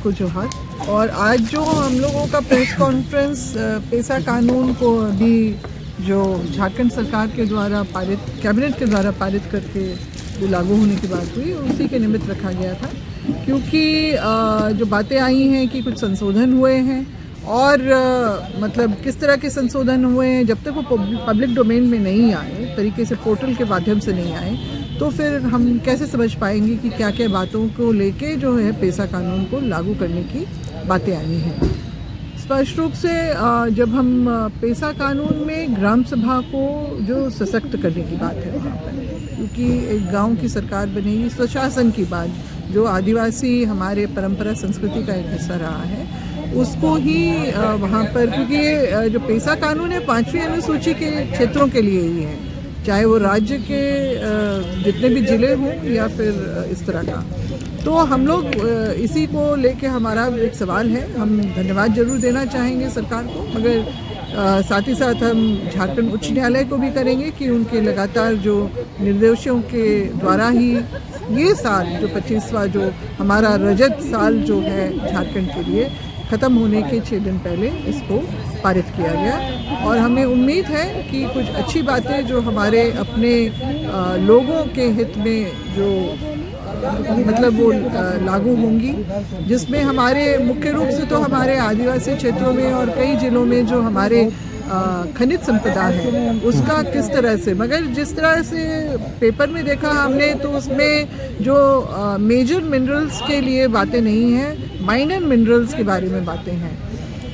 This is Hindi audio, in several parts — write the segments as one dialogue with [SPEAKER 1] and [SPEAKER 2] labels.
[SPEAKER 1] सबको जोहार। और आज जो हम लोगों का प्रेस कॉन्फ्रेंस पेसा कानून को भी जो झारखंड सरकार के द्वारा पारित, कैबिनेट के द्वारा पारित करके जो लागू होने की बात हुई, उसी के निमित्त रखा गया था। क्योंकि जो बातें आई हैं कि कुछ संशोधन हुए हैं और मतलब किस तरह के संशोधन हुए हैं, जब तक वो पब्लिक डोमेन में नहीं आए, तरीके से पोर्टल के माध्यम से नहीं आए, तो फिर हम कैसे समझ पाएंगे कि क्या क्या बातों को लेके जो है पेसा कानून को लागू करने की बातें आई हैं। स्पष्ट रूप से जब हम पेसा कानून में ग्राम सभा को जो सशक्त करने की बात है वहाँ पर, क्योंकि एक गांव की सरकार बनेगी, स्वशासन की बात, जो आदिवासी हमारे परंपरा संस्कृति का एक हिस्सा रहा है, उसको ही वहाँ पर, क्योंकि ये जो पेसा कानून है 5वीं अनुसूची के क्षेत्रों के लिए ही है, चाहे वो राज्य के जितने भी जिले हों या फिर इस तरह का। तो हम लोग इसी को लेके हमारा एक सवाल है, हम धन्यवाद जरूर देना चाहेंगे सरकार को, मगर साथ ही साथ हम झारखंड उच्च न्यायालय को भी करेंगे कि उनके लगातार जो निर्देशों के द्वारा ही ये साल जो 25वां जो हमारा रजत साल जो है झारखंड के लिए, ख़त्म होने के 6 दिन पहले इसको पारित किया गया। और हमें उम्मीद है कि कुछ अच्छी बातें जो हमारे अपने लोगों के हित में जो मतलब वो लागू होंगी, जिसमें हमारे मुख्य रूप से तो हमारे आदिवासी क्षेत्रों में और कई जिलों में जो हमारे खनिज संपदा है उसका किस तरह से, मगर जिस तरह से पेपर में देखा हमने तो उसमें जो मेजर मिनरल्स के लिए बातें नहीं हैं, माइनर मिनरल्स के बारे में बातें हैं,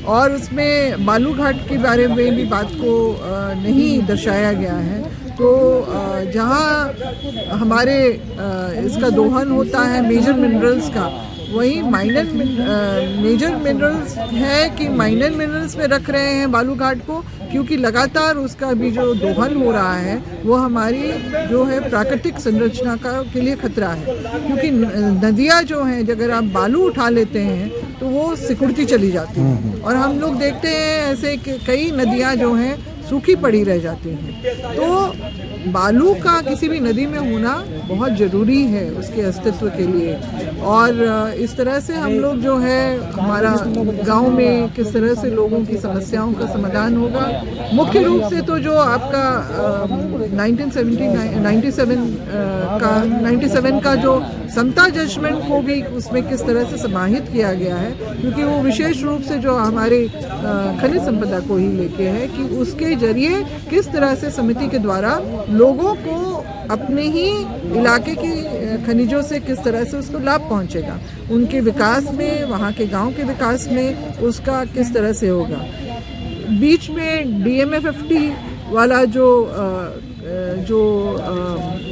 [SPEAKER 1] और उसमें बालू घाट के बारे में भी बात को नहीं दर्शाया गया है। तो जहाँ हमारे इसका दोहन होता है मेजर मिनरल्स का, वही मेजर मिनरल्स है कि माइनर मिनरल्स में रख रहे हैं बालू घाट को, क्योंकि लगातार उसका भी जो दोहन हो रहा है वो हमारी जो है प्राकृतिक संरचना के लिए खतरा है। क्योंकि नदियाँ जो हैं, अगर आप बालू उठा लेते हैं तो वो सिकुड़ती चली जाती हैं, और हम लोग देखते हैं ऐसे कई नदियाँ जो हैं सूखी पड़ी रह जाती हैं। तो बालू का किसी भी नदी में होना बहुत ज़रूरी है उसके अस्तित्व के लिए। और इस तरह से हम लोग जो है हमारा गांव में किस तरह से लोगों की समस्याओं का समाधान होगा, मुख्य रूप से तो जो आपका 97 का जो समता जजमेंट को भी उसमें किस तरह से समाहित किया गया है, क्योंकि वो विशेष रूप से जो हमारे खनिज संपदा को ही लेके है कि उसके जरिए किस तरह से समिति के द्वारा लोगों को अपने ही इलाके की खनिजों से किस तरह से उसको लाभ पहुंचेगा, उनके विकास में, वहाँ के गांव के विकास में उसका किस तरह से होगा। बीच में DMFFT वाला जो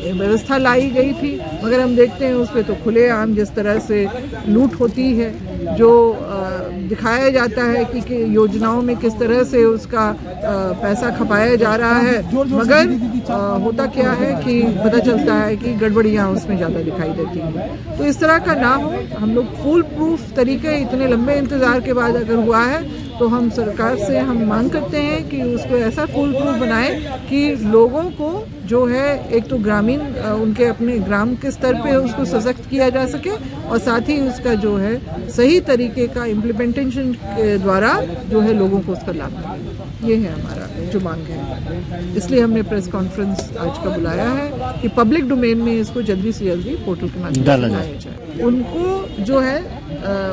[SPEAKER 1] व्यवस्था लाई गई थी, मगर हम देखते हैं उस पर तो खुलेआम जिस तरह से लूट होती है, जो दिखाया जाता है कि योजनाओं में किस तरह से उसका पैसा खपाया जा रहा है, मगर होता क्या है कि पता चलता है कि गड़बड़ियाँ उसमें ज़्यादा दिखाई देती हैं। तो इस तरह का ना हो, हम लोग फुल प्रूफ तरीके इतने लंबे इंतज़ार के बाद अगर हुआ है तो हम सरकार से हम मांग करते हैं कि उसको ऐसा फुल प्रूफ बनाए कि लोगों को जो है एक तो ग्रामीण उनके अपने ग्राम के स्तर पे उसको सशक्त किया जा सके, और साथ ही उसका जो है सही तरीके का इम्प्लीमेंटेशन के द्वारा जो है लोगों को उसका लाभ मिले। ये है हमारा जो मांग है, इसलिए हमने प्रेस कॉन्फ्रेंस आज का बुलाया है कि पब्लिक डोमेन में इसको जल्दी से जल्दी पोर्टल के माध्यम से लाया जाए। उनको जो है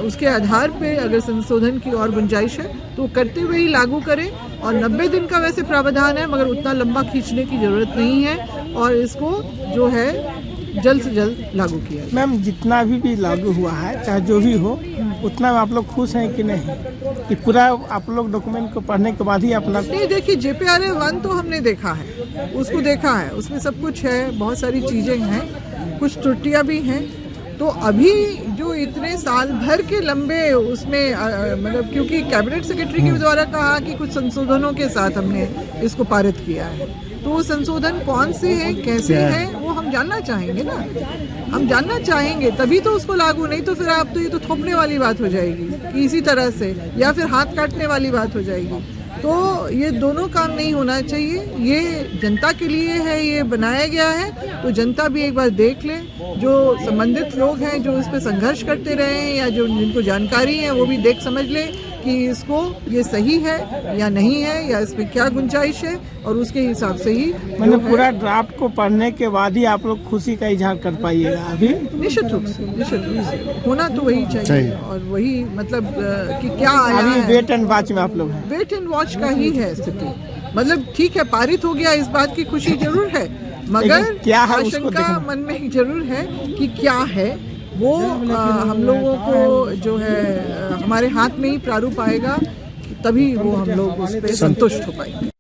[SPEAKER 1] उसके आधार पे अगर संशोधन की और गुंजाइश है तो करते हुए ही लागू करें, और 90 दिन का वैसे प्रावधान है, मगर उतना लंबा खींचने की ज़रूरत नहीं है, और इसको जो है जल्द से जल्द लागू किया।
[SPEAKER 2] मैम, जितना भी लागू हुआ है, चाहे जो भी हो, उतना आप लोग खुश हैं कि नहीं, कि पूरा आप लोग डॉक्यूमेंट को पढ़ने के बाद ही अपना?
[SPEAKER 1] नहीं, देखिए JPRA 1 तो हमने देखा है, उसको देखा है, उसमें सब कुछ है, बहुत सारी चीज़ें हैं, कुछ त्रुटियाँ भी हैं। तो अभी जो इतने साल भर के लंबे उसमें मतलब, क्योंकि कैबिनेट सेक्रेटरी के द्वारा कहा कि कुछ संशोधनों के साथ हमने इसको पारित किया है, तो वो संशोधन कौन से हैं, कैसे हैं, वो हम जानना चाहेंगे ना, हम जानना चाहेंगे, तभी तो उसको लागू, नहीं तो फिर आप तो ये तो थोपने वाली बात हो जाएगी कि इसी तरह से, या फिर हाथ काटने वाली बात हो जाएगी। तो ये दोनों काम नहीं होना चाहिए। ये जनता के लिए है, ये बनाया गया है, तो जनता भी एक बार देख ले। जो संबंधित लोग हैं जो इस पे संघर्ष करते रहे हैं या जो जिनको जानकारी है वो भी देख समझ ले कि इसको ये सही है या नहीं है, या इसमें क्या गुंजाइश है, और उसके हिसाब से ही
[SPEAKER 2] मतलब पूरा ड्राफ्ट को पढ़ने के बाद ही आप लोग खुशी का इजहार कर पाइएगा। अभी
[SPEAKER 1] निश्चित रूप से होना तो वही चाहिए, और वही मतलब कि क्या आया
[SPEAKER 2] अभी
[SPEAKER 1] है,
[SPEAKER 2] वेट एंड वॉच में आप लोग हैं।
[SPEAKER 1] वेट एंड वॉच का ही है स्थिति। मतलब ठीक है, पारित हो गया, इस बात की खुशी जरूर है, मगर
[SPEAKER 2] लेकिन क्या है उसको
[SPEAKER 1] आशंका
[SPEAKER 2] देखना।
[SPEAKER 1] मन में जरूर है कि क्या है वो। हम लोगों को जो है हमारे हाथ में ही प्रारूप आएगा, तभी वो हम लोग उस पर संतुष्ट हो पाएंगे।